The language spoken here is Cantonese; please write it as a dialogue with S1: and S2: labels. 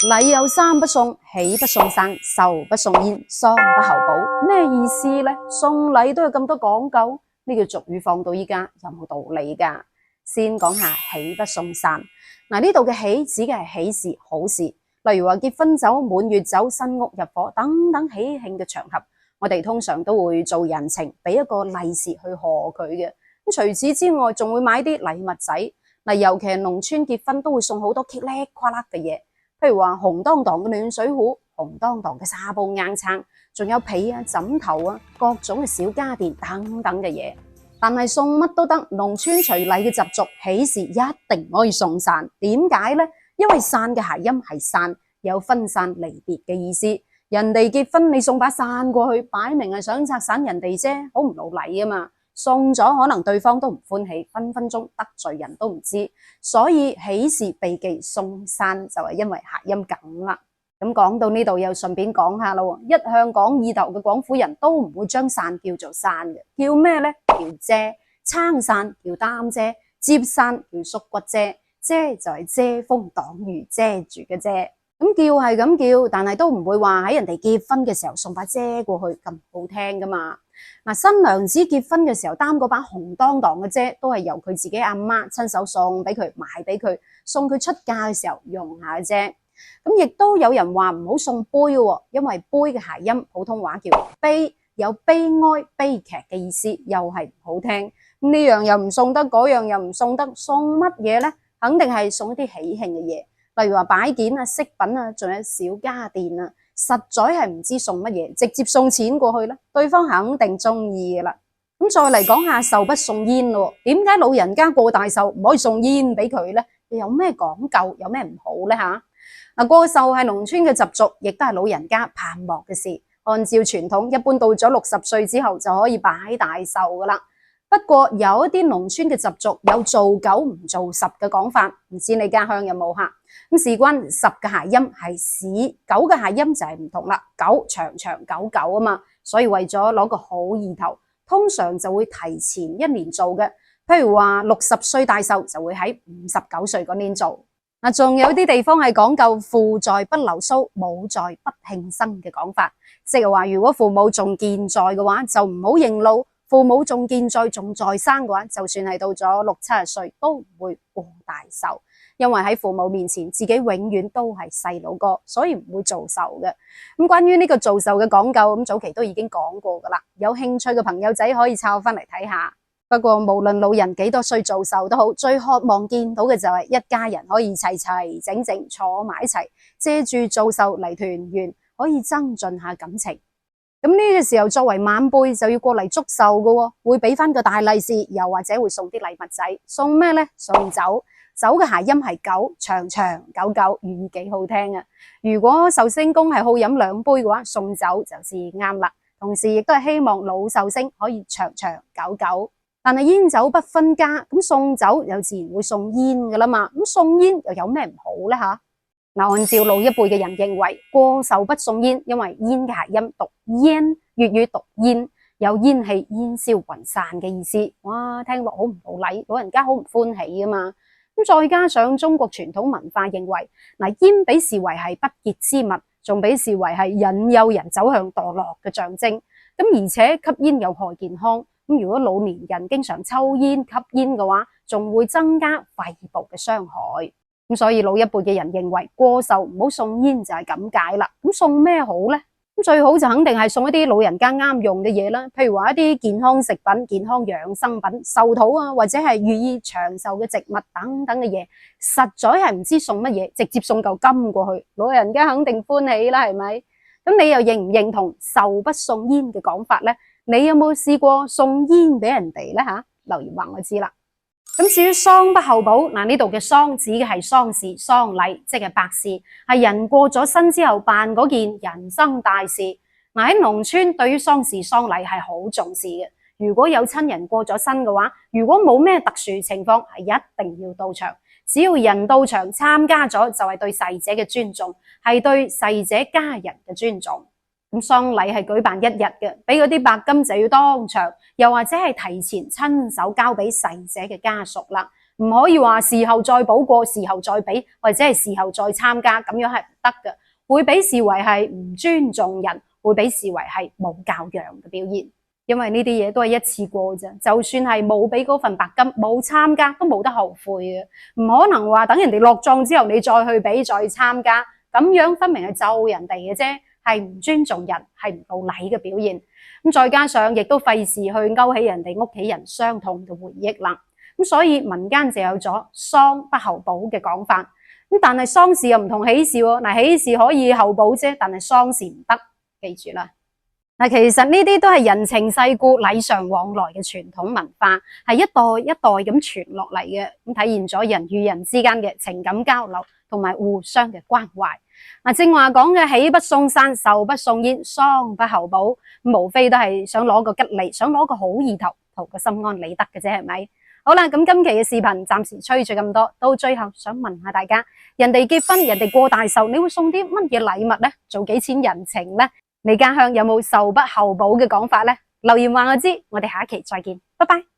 S1: 禮有三不送，喜不送散，壽不送煙，喪不候補。咩意思呢？送禮都有咁多講究，呢句俗語放到依家有冇道理㗎？先講下喜不送散。嗱，呢度嘅喜指嘅係喜事、好事，例如話結婚酒、滿月酒、新屋入伙等等喜慶嘅場合，我哋通常都會做人情，俾一個利是去賀佢嘅。咁除此之外，仲會買啲禮物仔。嗱，尤其係農村結婚都會送好多茄哩夸啦嘅嘢。譬如話紅當當嘅暖水壺、紅當當嘅紗布硬撐，仲有被啊、枕頭啊，各種嘅小家電等等嘅嘢。但係送乜都得，農村隨禮嘅習俗，喜事一定唔可以送散。點解呢？因為散嘅諧音係散，有分散離別嘅意思。人哋結婚你送把傘過去，擺明係想拆散人哋啫，好唔老禮啊嘛。送咗可能對方都唔歡喜，分分鐘得罪人都唔知，所以喜事避忌送散就係因為諧音梗啦。咁講到呢度又順便講下啦，一向講意頭嘅廣府人都唔會將傘叫做傘嘅，叫咩呢？叫遮。撐傘叫擔遮，接傘叫縮骨遮，遮就係遮風擋雨遮住嘅遮。咁叫係咁叫，但係都唔會話喺人哋結婚嘅時候送把遮過去咁好聽噶嘛。嗱，新娘子結婚嘅時候擔嗰把紅當當嘅遮，都係由佢自己阿媽親手送俾佢，買俾佢，送佢出嫁嘅時候用下嘅啫。咁亦都有人話唔好送杯喎，因為杯嘅諧音普通話叫悲，有悲哀、悲劇嘅意思，又係唔好聽。呢樣又唔送得，嗰樣又唔送得，送乜嘢呢？肯定係送一啲喜慶嘅嘢，例如話擺件啊、飾品啊，仲有小家電啊。實在係唔知送乜嘢，直接送錢過去啦，對方肯定中意嘅啦。咁再嚟講下壽不送煙咯，點解老人家過大壽唔可以送煙俾佢呢？有咩講究，有咩唔好呢？嗱，過壽係農村嘅習俗，亦都係老人家盼望嘅事。按照傳統，一般到咗60歲之後就可以擺大壽噶啦。不過有一啲農村嘅習俗有做9唔做10嘅講法，唔知你家鄉有冇嚇？咁事關10嘅諧音係市，9嘅諧音就係唔同啦。9長長久久啊嘛，所以為咗攞個好意頭，通常就會提前1年做嘅。譬如話60歲大壽就會喺59歲嗰年做。嗱，仲有啲地方係講究父在不留鬚，母在不慶生嘅講法，即係話如果父母仲健在嘅話，就唔好認老。父母仲健在仲在生嘅話，就算係到咗60、70歲都唔會過大壽，因為喺父母面前自己永遠都係細佬哥，所以唔會做壽嘅。咁關於呢個做壽嘅講究，咁早期都已經講過噶啦，有興趣嘅朋友仔可以抄翻嚟睇下。不過無論老人幾多歲做壽都好，最渴望見到嘅就係一家人可以齊齊整整坐埋一齊，借住做壽嚟團圓，可以增進下感情。咁呢個時候作為晚輩就要過嚟祝壽嘅喎，會俾翻個大利是，又或者會送啲禮物仔。送咩呢？送酒。酒嘅諧音係久，長長久久，寓意幾好聽啊！如果壽星公係好飲2杯嘅話，送酒就至啱啦。同時亦都係希望老壽星可以長長久久。但係煙酒不分家，咁送酒又自然會送煙㗎啦嘛。咁送煙又有咩唔好呢？嚇？嗱，按照老一輩嘅人認為，過壽不送煙，因為煙嘅諧音讀煙，粵語讀煙，有煙氣、煙消雲散嘅意思。哇，聽落好唔老禮，老人家好唔歡喜啊嘛。咁再加上中國傳統文化認為，嗱，煙被視為係不潔之物，仲被視為係引誘人走向墮落嘅象徵。咁而且吸煙有害健康，咁如果老年人經常抽煙、吸煙嘅話，仲會增加肺部嘅傷害。咁所以老一輩嘅人認為過壽唔好送煙就係咁解啦。咁送咩好呢？咁最好就肯定係送一啲老人家啱用嘅嘢啦，譬如話一啲健康食品、健康養生品、壽桃啊，或者係寓意長壽嘅植物等等嘅嘢。實在係唔知送乜嘢，直接送嚿金過去，老人家肯定歡喜啦，係咪？咁你又認唔認同壽不送煙嘅講法呢？你有冇試過送煙俾人哋呢？嚇，留言話我知啦。咁至於喪不候補，嗱，呢度嘅喪指嘅係喪事、喪禮，即係白事，係人過咗身之後辦嗰件人生大事。嗱，喺農村對於喪事、喪禮係好重視嘅。如果有親人過咗身嘅話，如果冇咩特殊情況，係一定要到場。只要人到場參加咗，就係對逝者嘅尊重，係對逝者家人嘅尊重。咁喪禮係舉辦1日嘅，俾嗰啲白金就要當場，又或者係提前親手交俾逝者嘅家屬啦。唔可以話事後再補過，事後再俾，或者係事後再參加，咁樣係唔得嘅，會俾視為係唔尊重人，會俾視為係冇教養嘅表現。因為呢啲嘢都係一次過啫，就算係冇俾嗰份白金，冇參加都冇得後悔嘅，唔可能話等人哋落葬之後你再去俾再參加，咁樣分明係咒人哋嘅啫，係唔尊重人，係唔到禮嘅表現。咁再加上亦都費事去勾起人哋屋企人傷痛嘅回憶啦。咁所以民間就有咗喪不候補嘅講法。咁但係喪事又唔同喜事喎，嗱，喜事可以候補啫，但係喪事唔得，記住啦。嗱，其實呢啲都係人情世故、禮尚往來嘅傳統文化，係一代一代咁傳落嚟嘅，咁體現咗人與人之間嘅情感交流同埋互相嘅關懷。嗱，正話講嘅喜不送傘，壽不送煙，喪不候補，無非都係想攞個吉利，想攞個好意頭，圖個心安理得嘅啫，係咪？好啦，咁今期嘅視頻暫時吹咗咁多，到最後想問下大家，人哋結婚，人哋過大壽，你會送啲乜嘢禮物呢？做幾錢人情呢？你家鄉有冇壽不候補嘅講法呢？留言話我知，我哋下一期再見，拜拜。